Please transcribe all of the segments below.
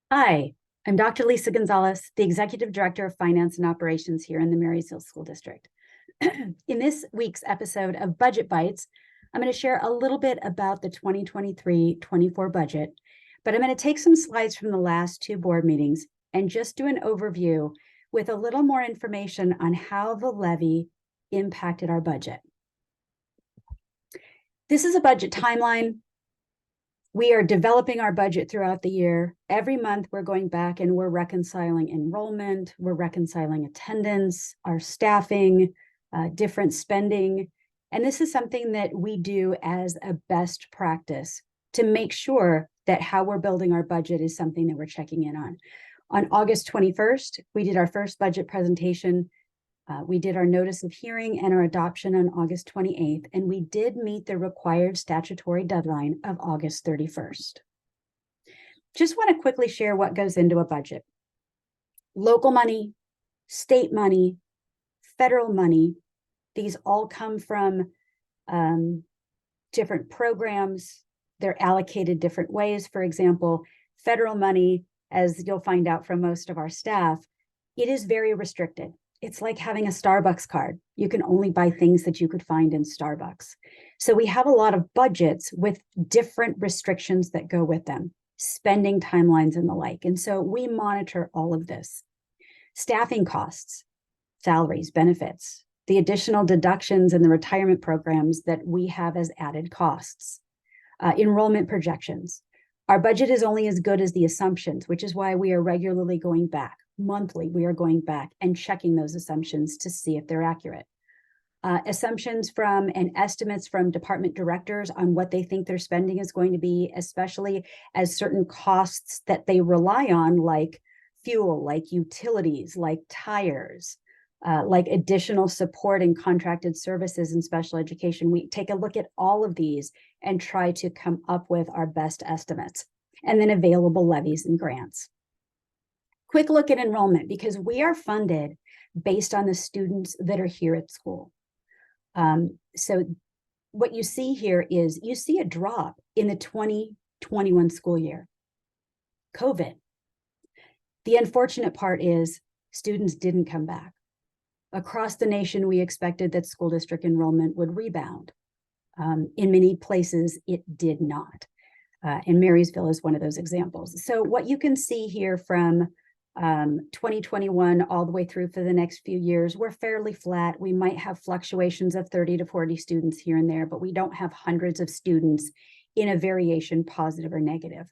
Hi, I'm Dr. Lisa Gonzalez, the Executive Director of Finance and Operations here in the Marysville School District. In this week's episode of Budget Bites, I'm going to share a little bit about the 2023-24 budget, but I'm going to take some slides from the last two board meetings and just do an overview with a little more information on how the levy impacted our budget. This is a budget timeline. We are developing our budget throughout the year. Every month, we're going back and we're reconciling enrollment, we're reconciling attendance, our staffing, different spending. And this is something that we do as a best practice to make sure that how we're building our budget is something that we're checking in on. On August 21st, we did our first budget presentation. We did our notice of hearing and our adoption on August 28th, and we did meet the required statutory deadline of August 31st. Just want to quickly share what goes into a budget. Local money, state money, federal money, these all come from different programs. They're allocated different ways. For example, federal money, as you'll find out from most of our staff, it is very restricted. It's like having a Starbucks card. You can only buy things that you could find in Starbucks. So we have a lot of budgets with different restrictions that go with them, spending timelines and the like. And so we monitor all of this. Staffing costs, salaries, benefits, the additional deductions and the retirement programs that we have as added costs, enrollment projections. Our budget is only as good as the assumptions, which is why we are regularly going back. Monthly, we are going back and checking those assumptions to see if they're accurate. Assumptions from and estimates from department directors on what they think their spending is going to be, especially as certain costs that they rely on, like fuel, like utilities, like tires, like additional support and contracted services in special education. We take a look at all of these and try to come up with our best estimates, and then available levies and grants. Quick look at enrollment, because we are funded based on the students that are here at school. So what you see here is you see a drop in the 2021 school year. COVID. The unfortunate part is students didn't come back. Across the nation, we expected that school district enrollment would rebound. In many places, it did not. And Marysville is one of those examples. So what you can see here from 2021 all the way through for the next few years, we're fairly flat. We might have fluctuations of 30 to 40 students here and there, but we don't have hundreds of students in a variation, positive or negative.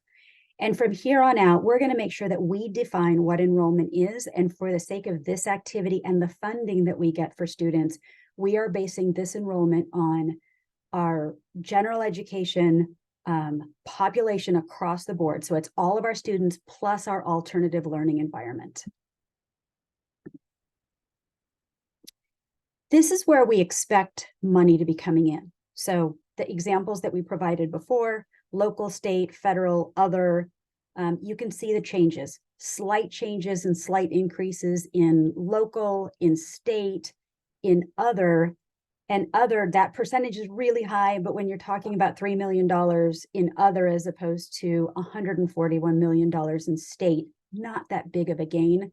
And from here on out, we're going to make sure that we define what enrollment is. And for the sake of this activity and the funding that we get for students, we are basing this enrollment on our general education population across the board. So it's all of our students plus our alternative learning environment. This is where we expect money to be coming in. So the examples that we provided before, local, state, federal, other, you can see the changes, slight changes and slight increases in local, in state, in other. And other, that percentage is really high, but when you're talking about $3 million in other as opposed to $141 million in state, not that big of a gain.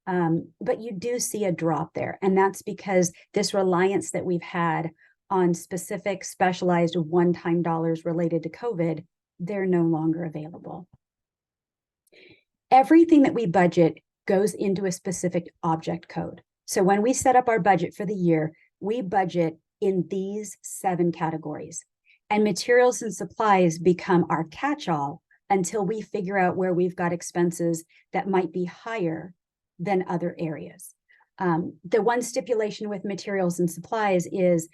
But you do see a drop there. And that's because this reliance that we've had on specific specialized one-time dollars related to COVID, they're no longer available. Everything that we budget goes into a specific object code. So when we set up our budget for the year, we budget in these 7 categories, and materials and supplies become our catch-all until we figure out where we've got expenses that might be higher than other areas. The one stipulation with materials and supplies is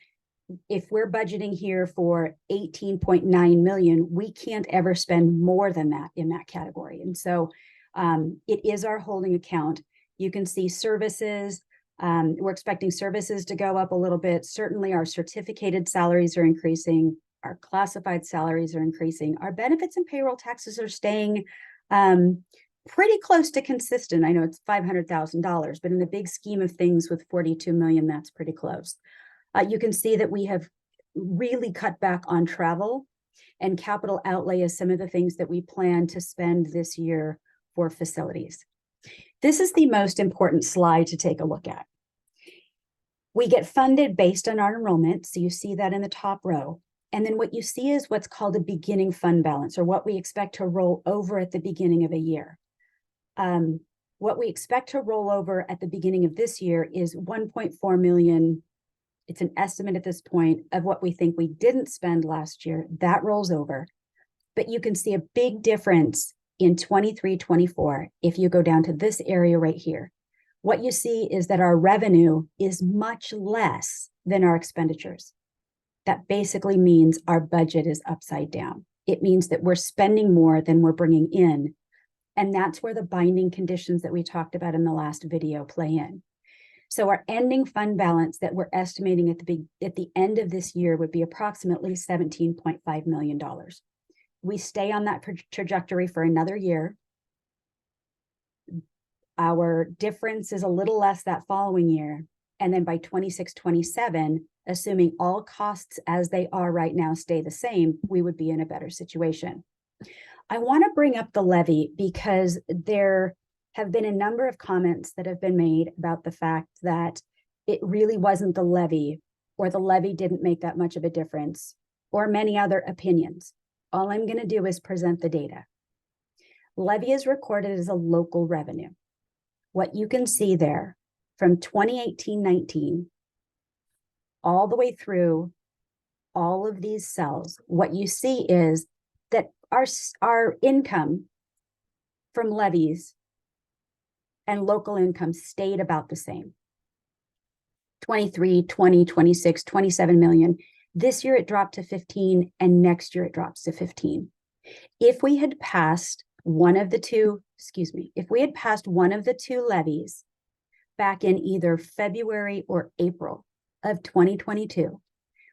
if we're budgeting here for 18.9 million, we can't ever spend more than that in that category. And so it is our holding account. You can see services. We're expecting services to go up a little bit. Certainly our certificated salaries are increasing. Our classified salaries are increasing. Our benefits and payroll taxes are staying pretty close to consistent. I know it's $500,000, but in the big scheme of things with 42 million, that's pretty close. You can see that we have really cut back on travel, and capital outlay is some of the things that we plan to spend this year for facilities. This is the most important slide to take a look at. We get funded based on our enrollment, so you see that in the top row. And then what you see is what's called a beginning fund balance, or what we expect to roll over at the beginning of a year. What we expect to roll over at the beginning of this year is 1.4 million. It's an estimate at this point of what we think we didn't spend last year. That rolls over. But you can see a big difference in 23-24 if you go down to this area right here. What you see is that our revenue is much less than our expenditures. That basically means our budget is upside down. It means that we're spending more than we're bringing in. And that's where the binding conditions that we talked about in the last video play in. So our ending fund balance that we're estimating at the end of this year would be approximately $17.5 million. We stay on that trajectory for another year. Our difference is a little less that following year. And then by 26-27, assuming all costs as they are right now stay the same, we would be in a better situation. I want to bring up the levy because there have been a number of comments that have been made about the fact that it really wasn't the levy, or the levy didn't make that much of a difference, or many other opinions. All I'm going to do is present the data. Levy is recorded as a local revenue. What you can see there from 2018-19 all the way through all of these cells, what you see is that our income from levies and local income stayed about the same. 23, 20, 26, 27 million. This year it dropped to 15, and next year it drops to 15. If we had passed one of the two levies back in either February or April of 2022,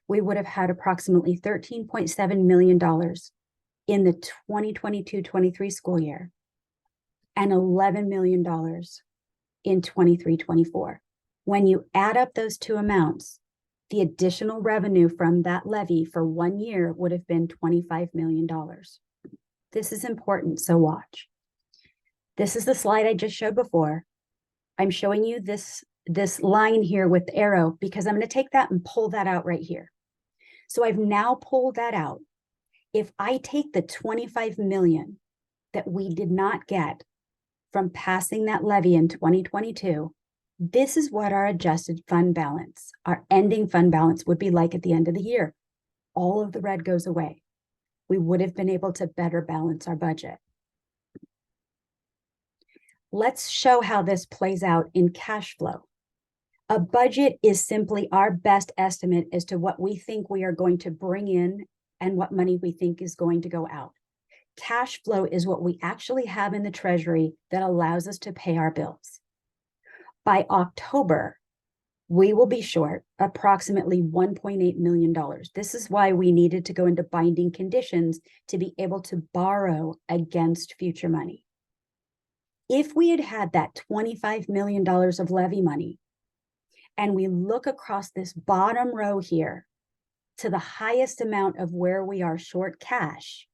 we would have had approximately $13.7 million in the 2022-23 school year and $11 million in 23-24. When you add up those two amounts, the additional revenue from that levy for 1 year would have been $25 million. This is important, so watch. This is the slide I just showed before. I'm showing you this line here with the arrow because I'm going to take that and pull that out right here. So I've now pulled that out. If I take the 25 million that we did not get from passing that levy in 2022, this is what our adjusted fund balance, our ending fund balance would be like at the end of the year. All of the red goes away. We would have been able to better balance our budget. Let's show how this plays out in cash flow. A budget is simply our best estimate as to what we think we are going to bring in and what money we think is going to go out. Cash flow is what we actually have in the treasury that allows us to pay our bills. By October, we will be short approximately $1.8 million. This is why we needed to go into binding conditions to be able to borrow against future money. If we had had that $25 million of levy money, and we look across this bottom row here to the highest amount of where we are short cash,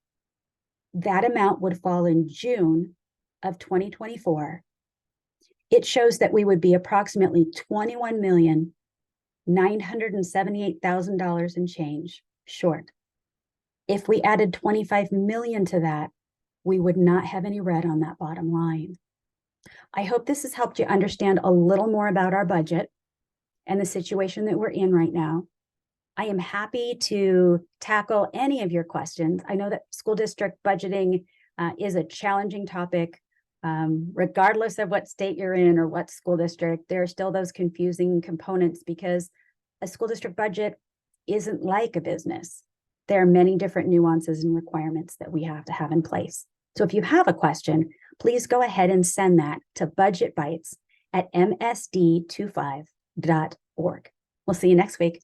that amount would fall in June of 2024. It shows that we would be approximately $21,978,000 in change short. If we added 25 million to that, we would not have any red on that bottom line. I hope this has helped you understand a little more about our budget and the situation that we're in right now. I am happy to tackle any of your questions. I know that school district budgeting is a challenging topic. Regardless of what state you're in or what school district, there are still those confusing components because a school district budget isn't like a business. There are many different nuances and requirements that we have to have in place. So if you have a question, please go ahead and send that to BudgetBytes@msd25.org. We'll see you next week.